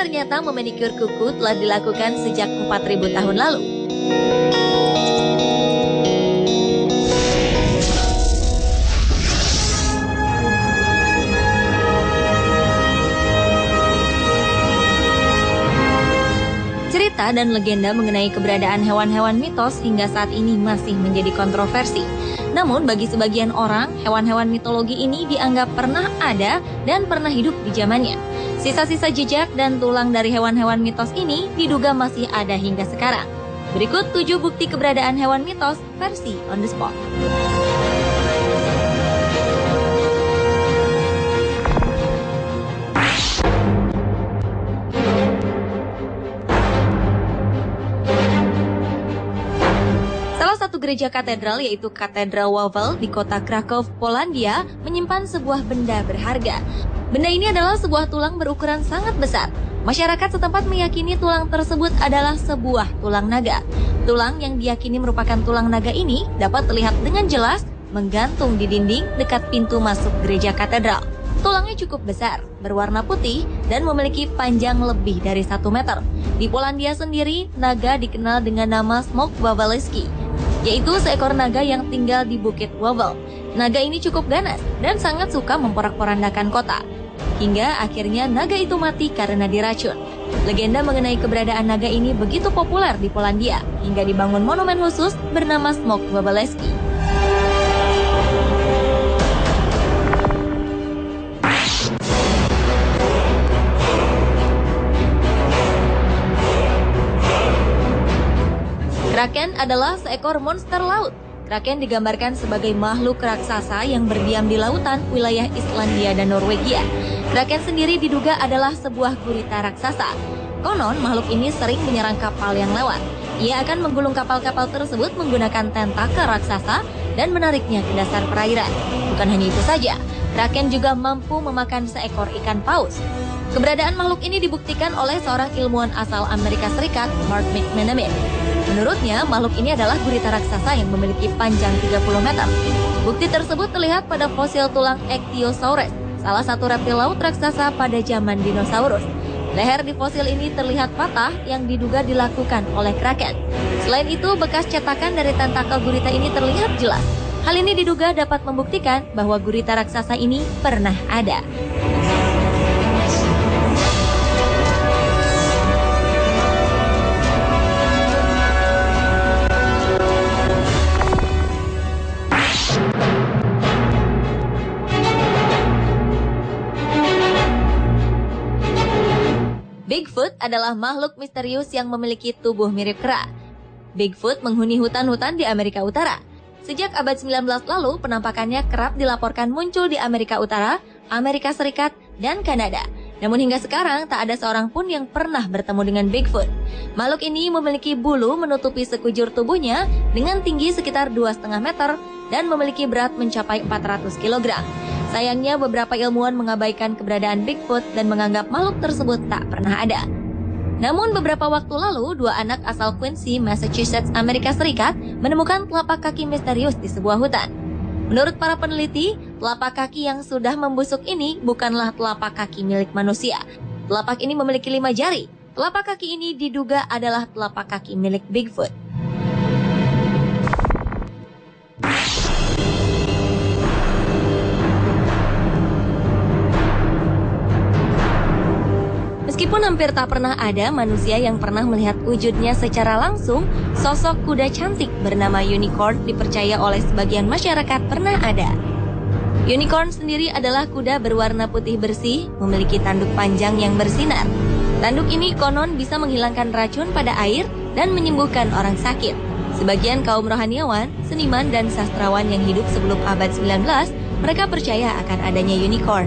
ternyata memanikur kuku telah dilakukan sejak 4.000 tahun lalu. Cerita dan legenda mengenai keberadaan hewan-hewan mitos hingga saat ini masih menjadi kontroversi. Namun bagi sebagian orang, hewan-hewan mitologi ini dianggap pernah ada dan pernah hidup di zamannya. Sisa-sisa jejak dan tulang dari hewan-hewan mitos ini diduga masih ada hingga sekarang. Berikut 7 bukti keberadaan hewan mitos versi on the spot. Gereja katedral yaitu Katedral Wawel di kota Krakow, Polandia menyimpan sebuah benda berharga. Benda ini adalah sebuah tulang berukuran sangat besar. Masyarakat setempat meyakini tulang tersebut adalah sebuah tulang naga. Tulang yang diyakini merupakan tulang naga ini dapat terlihat dengan jelas menggantung di dinding dekat pintu masuk gereja katedral. Tulangnya cukup besar, berwarna putih, dan memiliki panjang lebih dari 1 meter. Di Polandia sendiri, naga dikenal dengan nama Smok Wawelski, yaitu seekor naga yang tinggal di Bukit Wawel. Naga ini cukup ganas dan sangat suka memporak-porandakan kota. Hingga akhirnya naga itu mati karena diracun. Legenda mengenai keberadaan naga ini begitu populer di Polandia, hingga dibangun monumen khusus bernama Smok Wawelski. Kraken adalah seekor monster laut. Kraken digambarkan sebagai makhluk raksasa yang berdiam di lautan wilayah Islandia dan Norwegia. Kraken sendiri diduga adalah sebuah gurita raksasa. Konon, makhluk ini sering menyerang kapal yang lewat. Ia akan menggulung kapal-kapal tersebut menggunakan tentakel raksasa dan menariknya ke dasar perairan. Bukan hanya itu saja, Kraken juga mampu memakan seekor ikan paus. Keberadaan makhluk ini dibuktikan oleh seorang ilmuwan asal Amerika Serikat, Mark McManaman. Menurutnya, makhluk ini adalah gurita raksasa yang memiliki panjang 30 meter. Bukti tersebut terlihat pada fosil tulang Ichthyosaurus, salah satu reptil laut raksasa pada zaman dinosaurus. Leher di fosil ini terlihat patah yang diduga dilakukan oleh Kraken. Selain itu, bekas cetakan dari tentakel gurita ini terlihat jelas. Hal ini diduga dapat membuktikan bahwa gurita raksasa ini pernah ada. Bigfoot adalah makhluk misterius yang memiliki tubuh mirip kera. Bigfoot menghuni hutan-hutan di Amerika Utara. Sejak abad 19 lalu, penampakannya kerap dilaporkan muncul di Amerika Utara, Amerika Serikat, dan Kanada. Namun hingga sekarang, tak ada seorang pun yang pernah bertemu dengan Bigfoot. Makhluk ini memiliki bulu menutupi sekujur tubuhnya dengan tinggi sekitar 2,5 meter dan memiliki berat mencapai 400 kg. Sayangnya beberapa ilmuwan mengabaikan keberadaan Bigfoot dan menganggap makhluk tersebut tak pernah ada. Namun beberapa waktu lalu, 2 anak asal Quincy, Massachusetts, Amerika Serikat menemukan telapak kaki misterius di sebuah hutan. Menurut para peneliti, telapak kaki yang sudah membusuk ini bukanlah telapak kaki milik manusia. Telapak ini memiliki 5 jari. Telapak kaki ini diduga adalah telapak kaki milik Bigfoot. Meskipun hampir tak pernah ada manusia yang pernah melihat wujudnya secara langsung, sosok kuda cantik bernama unicorn dipercaya oleh sebagian masyarakat pernah ada. Unicorn sendiri adalah kuda berwarna putih bersih, memiliki tanduk panjang yang bersinar. Tanduk ini konon bisa menghilangkan racun pada air dan menyembuhkan orang sakit. Sebagian kaum rohaniawan, seniman, dan sastrawan yang hidup sebelum abad 19, mereka percaya akan adanya unicorn.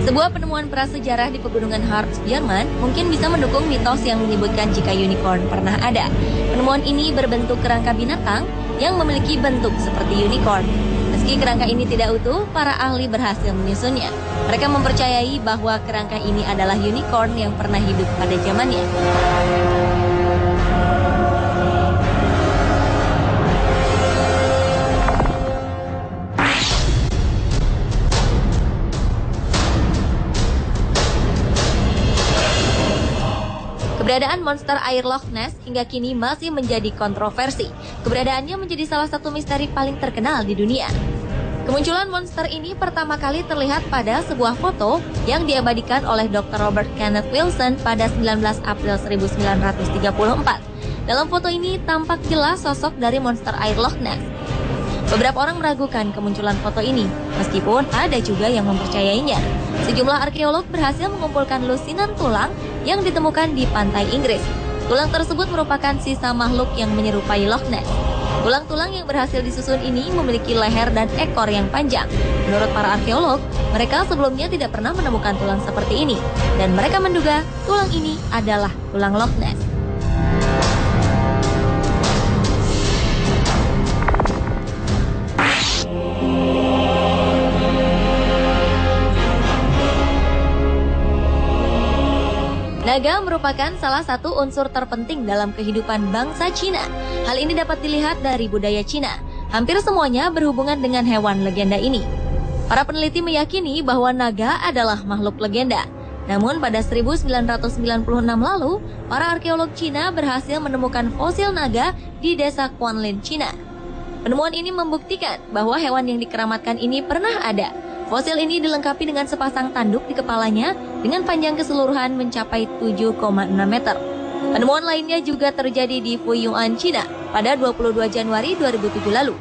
Sebuah penemuan prasejarah di pegunungan Harz, Jerman mungkin bisa mendukung mitos yang menyebutkan jika unicorn pernah ada. Penemuan ini berbentuk kerangka binatang yang memiliki bentuk seperti unicorn. Meski kerangka ini tidak utuh, para ahli berhasil menyusunnya. Mereka mempercayai bahwa kerangka ini adalah unicorn yang pernah hidup pada zamannya. Keberadaan monster air Loch Ness hingga kini masih menjadi kontroversi. Keberadaannya menjadi salah satu misteri paling terkenal di dunia. Kemunculan monster ini pertama kali terlihat pada sebuah foto yang diabadikan oleh Dr. Robert Kenneth Wilson pada 19 April 1934. Dalam foto ini tampak jelas sosok dari monster air Loch Ness. Beberapa orang meragukan kemunculan foto ini, meskipun ada juga yang mempercayainya. Sejumlah arkeolog berhasil mengumpulkan lusinan tulang yang ditemukan di pantai Inggris. Tulang tersebut merupakan sisa makhluk yang menyerupai Loch Ness. Tulang-tulang yang berhasil disusun ini memiliki leher dan ekor yang panjang. Menurut para arkeolog, mereka sebelumnya tidak pernah menemukan tulang seperti ini, dan mereka menduga tulang ini adalah tulang Loch Ness. Naga merupakan salah satu unsur terpenting dalam kehidupan bangsa Cina. Hal ini dapat dilihat dari budaya Cina. Hampir semuanya berhubungan dengan hewan legenda ini. Para peneliti meyakini bahwa naga adalah makhluk legenda. Namun pada 1996 lalu, para arkeolog Cina berhasil menemukan fosil naga di desa Quanlin, Cina. Penemuan ini membuktikan bahwa hewan yang dikeramatkan ini pernah ada. Fosil ini dilengkapi dengan sepasang tanduk di kepalanya dengan panjang keseluruhan mencapai 7,6 meter. Penemuan lainnya juga terjadi di Fuyuan, Cina pada 22 Januari 2007 lalu.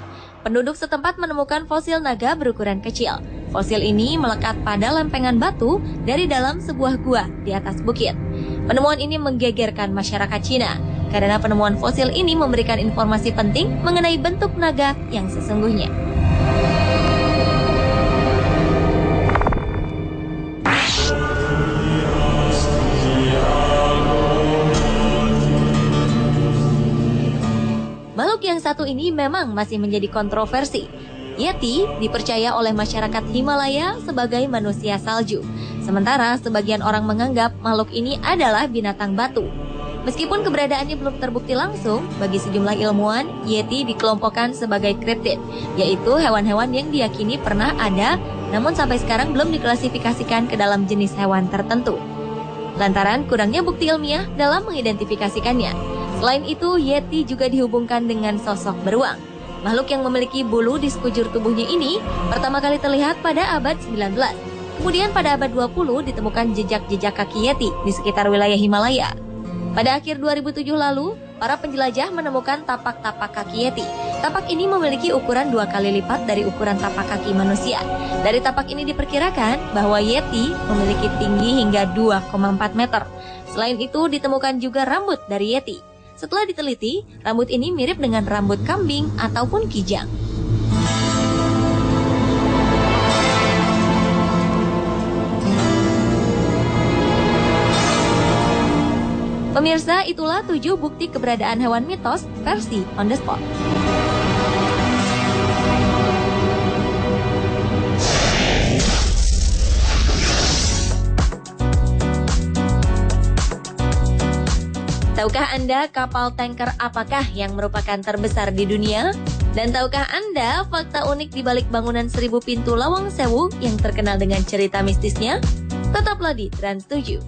Penduduk setempat menemukan fosil naga berukuran kecil. Fosil ini melekat pada lempengan batu dari dalam sebuah gua di atas bukit. Penemuan ini menggegerkan masyarakat Cina karena penemuan fosil ini memberikan informasi penting mengenai bentuk naga yang sesungguhnya. Makhluk yang satu ini memang masih menjadi kontroversi. Yeti dipercaya oleh masyarakat Himalaya sebagai manusia salju. Sementara sebagian orang menganggap makhluk ini adalah binatang batu. Meskipun keberadaannya belum terbukti langsung, bagi sejumlah ilmuwan, Yeti dikelompokkan sebagai kriptid, yaitu hewan-hewan yang diyakini pernah ada, namun sampai sekarang belum diklasifikasikan ke dalam jenis hewan tertentu. Lantaran kurangnya bukti ilmiah dalam mengidentifikasikannya. Selain itu, Yeti juga dihubungkan dengan sosok beruang. Makhluk yang memiliki bulu di sekujur tubuhnya ini pertama kali terlihat pada abad 19. Kemudian pada abad 20 ditemukan jejak-jejak kaki Yeti di sekitar wilayah Himalaya. Pada akhir 2007 lalu, para penjelajah menemukan tapak-tapak kaki Yeti. Tapak ini memiliki ukuran 2 kali lipat dari ukuran tapak kaki manusia. Dari tapak ini diperkirakan bahwa Yeti memiliki tinggi hingga 2,4 meter. Selain itu, ditemukan juga rambut dari Yeti. Setelah diteliti, rambut ini mirip dengan rambut kambing ataupun kijang. Pemirsa, itulah 7 bukti keberadaan hewan mitos versi On The Spot. Tahukah Anda kapal tanker apakah yang merupakan terbesar di dunia? Dan tahukah Anda fakta unik di balik bangunan 1000 pintu Lawang Sewu yang terkenal dengan cerita mistisnya? Tetaplah di Trans 7.